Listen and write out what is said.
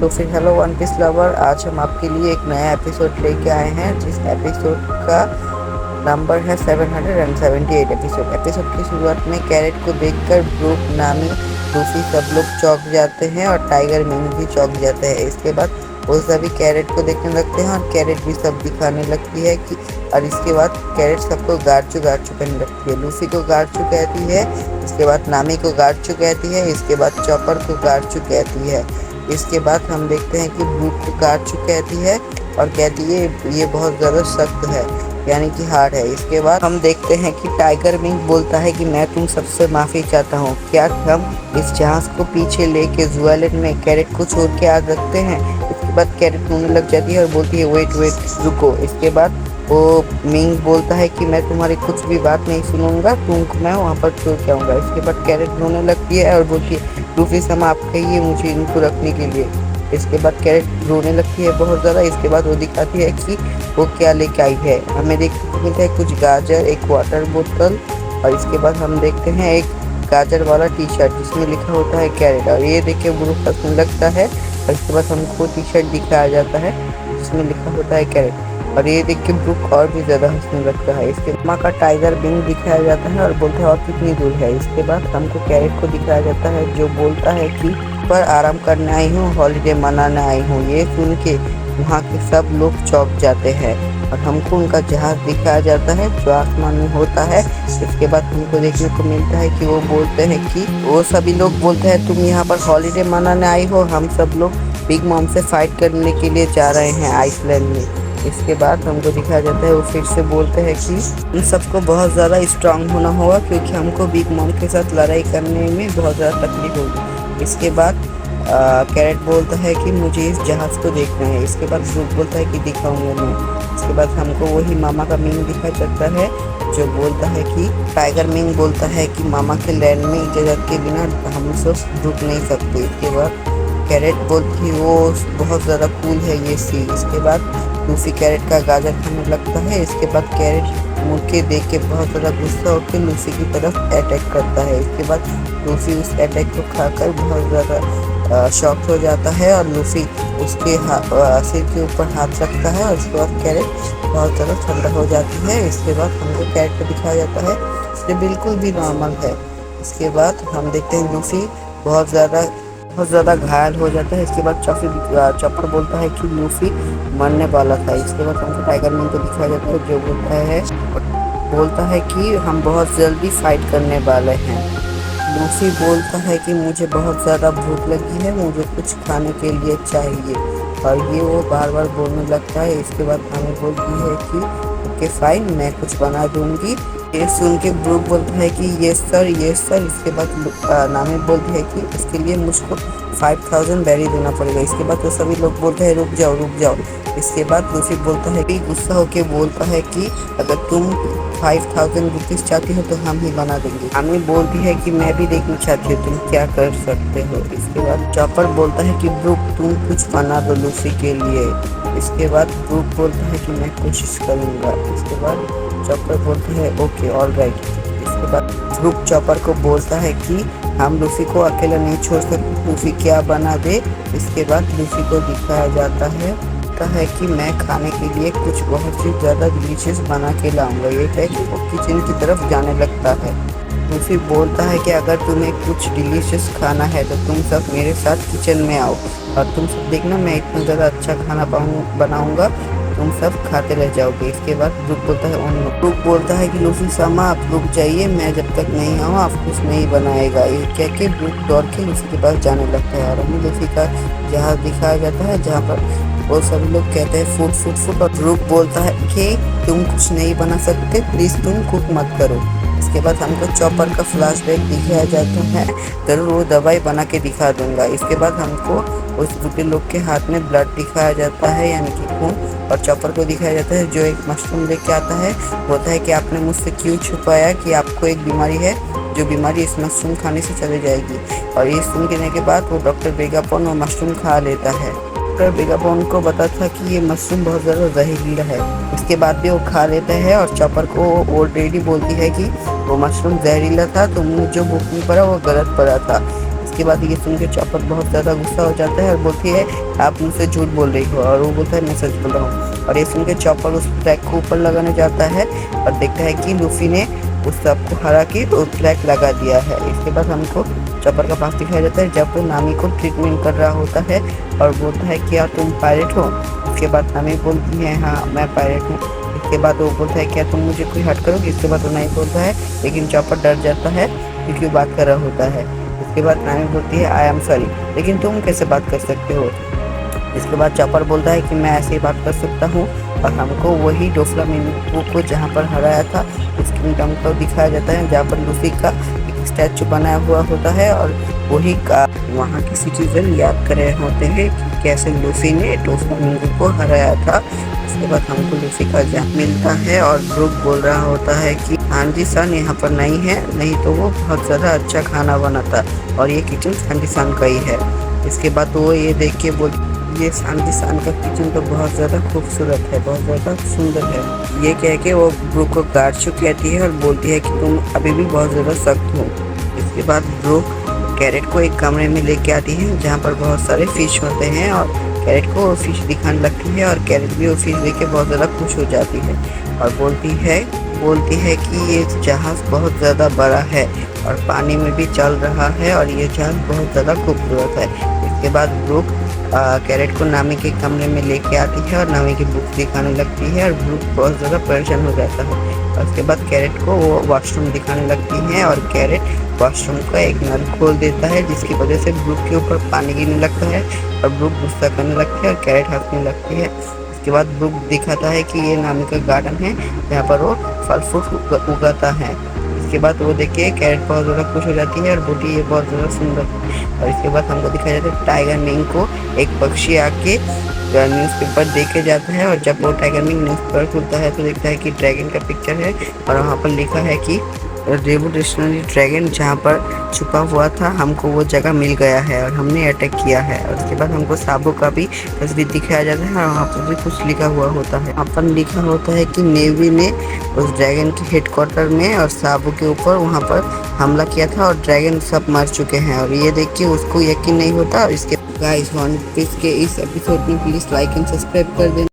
तो फिर hello one piece lover, आज हम आपके लिए एक नया एपिसोड लेके आए हैं जिस एपिसोड का नंबर है 778 एपिसोड की शुरुआत में कैरेट को देखकर ब्रूक, नामी, लूफी सब लोग चौंक जाते हैं और टाइगर मिंग भी चौंक जाते हैं। इसके बाद वो सभी कैरेट को देखने लगते हैं और कैरेट भी सब दिखाने लगती है कि और इसके बाद कैरेट सबको गार्चू कहने लगती है। लूफी को गार्चू कहती है, इसके बाद नामी को गार्चू कहती है, इसके बाद चॉपर को गार्चू कहती है। इसके बाद हम देखते हैं कि ब्रूक को गार्चू कहती है और कहती है ये बहुत ज़्यादा सख्त है, यानी कि हार्ड है। इसके बाद हम देखते हैं कि टाइगर मिंग बोलता है कि मैं तुम सबसे माफ़ी चाहता हूँ, क्या हम इस जहाज़ को पीछे लेके ज़ू-आइलैंड में कैरेट को छोड़ के आ सकते हैं। इसके बाद कैरेट रोने लग जाती है और बोलती है वेट रुको। इसके बाद वो मिंग बोलता है कि मैं तुम्हारी कुछ भी बात नहीं सुनूंगा, तुमको मैं वहाँ पर छोड़ के आऊँगा। इसके बाद कैरेट रोने लगती है और बोलती है लूफी समा आप कहिए मुझे इनको रखने के लिए। इसके बाद कैरेट रोने लगती है बहुत ज़्यादा। इसके बाद वो दिखाती है कि वो क्या लेके आई है। हमें देखने को मिलता है कुछ गाजर, एक वाटर बोतल और इसके बाद हम देखते हैं एक गाजर वाला टी शर्ट जिसमें लिखा होता है कैरेट, और ये देख के ब्रूक हंसने लगता है। और इसके बाद हमको टी शर्ट दिखाया जाता है जिसमें लिखा होता है कैरेट, और ये देख के ब्रूक और भी ज़्यादा हंसने लगता है। इसके माँ का टाइगर बिंग दिखाया जाता है और बोलता है और कितनी दूर है। इसके बाद हमको कैरेट को दिखाया जाता है जो बोलता है कि पर आराम करने आई हूँ, हॉलीडे मनाने आई हूँ। ये सुन के वहाँ के सब लोग चौंक जाते हैं और हमको उनका जहाज़ दिखाया जाता है जो आसमान में होता है। इसके बाद हमको देखने को मिलता है कि वो बोलते हैं कि वो सभी लोग बोलते हैं तुम यहाँ पर हॉलीडे मनाने आई हो, हम सब लोग बिग मॉम से फाइट करने के लिए जा रहे हैं आइसलैंड में। इसके बाद हमको दिखाया जाता है वो फिर से बोलते हैं कि इन सबको बहुत ज़्यादा स्ट्रांग होना होगा क्योंकि हमको बिग मॉम के साथ लड़ाई करने में बहुत ज़्यादा तकलीफ होगी। इसके बाद कैरेट बोलता है कि मुझे इस जहाज़ को देखना है। इसके बाद ब्रूक बोलता है कि दिखाऊंगा मैं। इसके बाद हमको वही मामा का मिंग दिखाया जाता है जो बोलता है कि टाइगर मिंग बोलता है कि मामा के लैंड में इजाज़त के बिना हम सब रुक नहीं सकते। इसके बाद कैरेट बोलती है वो बहुत ज़्यादा कूल है ये सी। इसके बाद लूफी कैरेट का गाजर खाने लगता है। इसके बाद कैरेट मुड़ के देख के बहुत ज़्यादा गुस्सा होकर लूफी की तरफ अटैक करता है। इसके बाद लूफी उस अटैक को खाकर बहुत ज़्यादा शॉक हो जाता है और लूफी उसके सिर के ऊपर हाथ रखता है और उसके बाद कैरेट बहुत ज़्यादा ठंडा हो जाती है। इसके बाद हमको कैरेट को दिखाया जाता है जो बिल्कुल भी नॉर्मल है। इसके बाद हम देखते हैं लूफी बहुत ज़्यादा घायल हो जाता है। इसके बाद चॉपर बोलता है कि लूफी मरने वाला था। इसके बाद हमको टाइगर मिंग को दिखाया जाता है जो बोलता है कि हम बहुत जल्दी फाइट करने वाले हैं। लूफी बोलता है कि मुझे बहुत ज़्यादा भूख लगी है, मुझे कुछ खाने के लिए चाहिए, और ये वो बार बार बोलने लगता है। इसके बाद हमें बोलती है कि ओके फाइन, मैं कुछ बना दूंगी। ये सुन के ब्रूक बोलता है कि यस सर। इसके बाद नामी बोलती है कि इसके लिए मुझको 5000 बेरी देना पड़ेगा। इसके बाद तो सभी लोग बोलते हैं रुक जाओ। इसके बाद लूफी बोलता है कि गुस्सा होके बोलता है कि अगर तुम 5000 रुपीज़ चाहती हो तो हम ही बना देंगे। नामी बोलती है कि मैं भी देखना चाहती हूँ तुम क्या कर सकते हो। इसके बाद चॉपर बोलता है कि ब्रूक तुम कुछ बना दो लूफी के लिए। इसके बाद ब्रूक बोलता है कि मैं कोशिश करूँगा। इसके बाद चॉपर बोलता है ओके ऑलराइट। इसके बाद ब्रूक चॉपर को बोलता है कि हम लूफी को अकेला नहीं छोड़ सकते, लूफी क्या बना दे। इसके बाद लूफी को दिखाया जाता है कि मैं खाने के लिए कुछ बहुत ही ज़्यादा डिलीशियस बना के लाऊंगा। ये कह के वो किचन की तरफ जाने लगता है। लूफी बोलता है कि अगर तुम्हें कुछ डिलीशियस खाना है तो तुम सब मेरे साथ किचन में आओ और तुम सब देखना मैं इतना ज़्यादा अच्छा खाना बनाऊंगा, तुम सब खाते रह जाओगे। इसके बाद ब्रूक बोलता है कि लूफी सामा आप रुक जाइए, मैं जब तक नहीं आऊँ आप कुछ नहीं बनाएगा। ये कह के ब्रूक दौड़ के लूफी के पास जाने लगता है और हमें लूफी का जहाज़ दिखाया जाता है जहाँ पर वो सभी लोग कहते हैं फूड। और ब्रूक बोलता है कि तुम कुछ नहीं बना सकते, प्लीज़ तुम कुक मत करो। इसके बाद हमको चॉपर का फ्लैशबैक दिखाया जाता है, ज़रूर वो दवाई बना के दिखा दूंगा। इसके बाद हमको उस बूढ़े लोग के हाथ में ब्लड दिखाया जाता है यानी कि खून, और चॉपर को दिखाया जाता है जो एक मशरूम लेके आता है। बोलता है कि आपने मुझसे क्यों छुपाया कि आपको एक बीमारी है, जो बीमारी इस मशरूम खाने से चली जाएगी। और ये सुन के के बाद वो डॉक्टर वेगापोन वो मशरूम खा लेता है। डॉक्टर वेगापोन को पता था कि ये मशरूम बहुत ज़्यादा जहरीला है, इसके बाद भी वो खा लेता है और चॉपर को ऑलरेडी बोलती है कि वो मशरूम जहरीला था, तुमने जो बुक में पढ़ा वो गलत पढ़ा था। इसके बाद ये सुन के चॉपर बहुत ज़्यादा गुस्सा हो जाता है और बोलती है आप मुझसे झूठ बोल रही हो, और वो बोलता है मैं सच बोल रहा हूँ। और ये सुन के चॉपर उस फ्लैग को ऊपर लगाने जाता है और देखता है कि लूफी ने उस सबको हरा के वो फ्लैग लगा दिया है। इसके बाद हमको चॉपर का पास दिखाया जाता है जब वो नामी को ट्रीटमेंट कर रहा होता है और बोलता है क्या तुम पायलट हो। इसके बाद नामी बोलती है हाँ मैं पायलट हूँ। इसके बाद वो बोलता है क्या तुम मुझे कोई हर्ट करोगे। इसके बाद वो नहीं बोलता है, लेकिन चॉपर डर जाता है क्योंकि वो बात कर रहा होता है। इसके बाद नामी बोलती है आई एम सॉरी, लेकिन तुम कैसे बात कर सकते हो। इसके बाद चॉपर बोलता है कि मैं ऐसे ही बात कर सकता हूँ, और हमको वही डोफ्लामिंगो को जहाँ पर हराया था उस किंगडम को दिखाया जाता है जहाँ पर लूफी का एक स्टैचू बनाया हुआ होता है, और वही का वहाँ के सिटीजन याद कर रहे होते हैं कि कैसे लूफी ने डोफ्लामिंगो को हराया था। उसके बाद हमको लूफी का जहाँ मिलता है और ब्रूक बोल रहा होता है कि आंटी सन यहाँ पर नहीं है, नहीं तो वो बहुत ज़्यादा अच्छा खाना बनाता और ये किचन आंटी सन का ही है। इसके बाद वो ये देख के बोल ये आंटी सन का किचन तो बहुत ज़्यादा खूबसूरत है, बहुत ज़्यादा सुंदर है। ये कह के वो ब्रूक को गार्ड चुक कहती है और बोलती है कि तुम अभी भी बहुत ज़्यादा सख्त हो। इसके बाद ब्रूक कैरेट को एक कमरे में लेके आती है जहाँ पर बहुत सारे फिश होते हैं, और कैरेट को वो फिश दिखाने लगती है और कैरेट भी वो फिश देख के बहुत ज़्यादा खुश हो जाती है और बोलती है कि ये जहाज़ बहुत ज़्यादा बड़ा है और पानी में भी चल रहा है और ये जहाज़ बहुत ज़्यादा खूबसूरत है। इसके बाद ब्रूक कैरेट को नामी के कमरे में लेके आती है और नामी की बुक दिखाने लगती है और ब्रूक बहुत ज़्यादा परेशान हो जाता है। और उसके बाद कैरेट को वो वॉशरूम दिखाने लगती है और कैरेट वॉशरूम का एक नल खोल देता है जिसकी वजह से ब्रूक के ऊपर पानी गिरने लगता है और ब्रूक गुस्सा करने लगती है और कैरेट हंसने लगती है। उसके बाद ब्रूक दिखाता है कि ये नामी का गार्डन है जहाँ पर वो फल फ्रूट उगाता है। इसके बाद वो देख के कैरेट बहुत ज़्यादा खुश हो जाती है और बोलती है ये बहुत ज़्यादा सुंदर है। और इसके बाद हमको दिखाया जाता है टाइगर मिंग को एक पक्षी आके न्यूज़पेपर देके जाता है, और जब वो टाइगर मिंग न्यूज़पेपर खुलता है तो देखता है कि ड्रैगन का पिक्चर है और वहाँ पर लिखा है कि रेवोल्यूशनरी ड्रैगन जहाँ पर छुपा हुआ था हमको वो जगह मिल गया है और हमने अटैक किया है। और उसके बाद हमको साबो का भी तस्वीर दिखाया जाता है और वहाँ पर भी कुछ लिखा हुआ होता है। वहाँ पर लिखा होता है कि नेवी ने उस ड्रैगन के हेडक्वार्टर में और साबो के ऊपर वहाँ पर हमला किया था और ड्रैगन सब मर चुके हैं। और ये देख के उसको यकीन नहीं होता। और इसके गाइस वन पीस के इस एपिसोड में प्लीज़ लाइक एंड सब्सक्राइब कर देना।